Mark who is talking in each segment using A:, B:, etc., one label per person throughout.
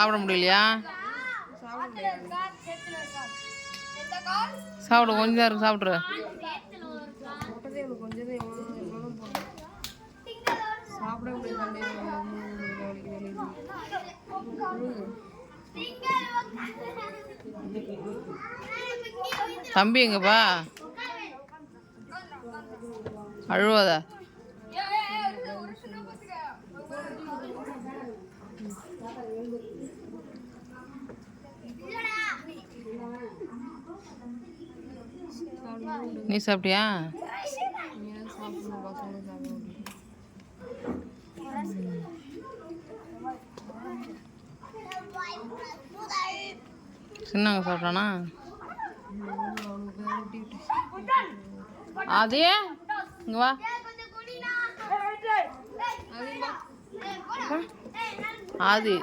A: சாப்பிட முடியலையா? சாப்பிடு, கொஞ்சம் நேரம் சாப்பிட்ரு. தம்பி எங்கப்பா? அழுவாத. நீ சாப்பிட்டியா? சின்னவங்க சாப்பிட்டானா? அதே இங்க வா. ஆதி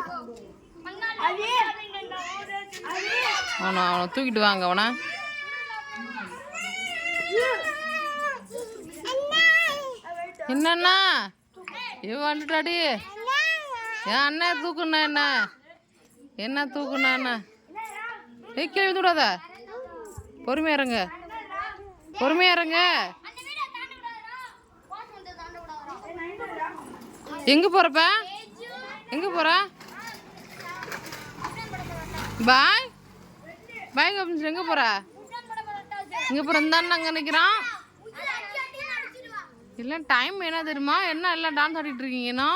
A: அவனை தூக்கிட்டு வாங்க. அவனை என்னண்ணா இவன் வந்துட்டாடி. என் அண்ணன் தூக்குண்ணா. என்ன தூக்குண்ணா? என்ன கேள்வி தூடாத. பொறுமையா இருங்க, பொறுமையா இருங்க. எங்க போறப்ப? எங்க போற? பாய் பாய் கப்பிச்சு. எங்க போற? இங்க போற? இந்த அங்க நிக்கிறான். இல்லை டைம் என்ன தெரியுமா? என்ன எல்லாம் டான்ஸ் ஆடிட்டு இருக்கீங்கன்னா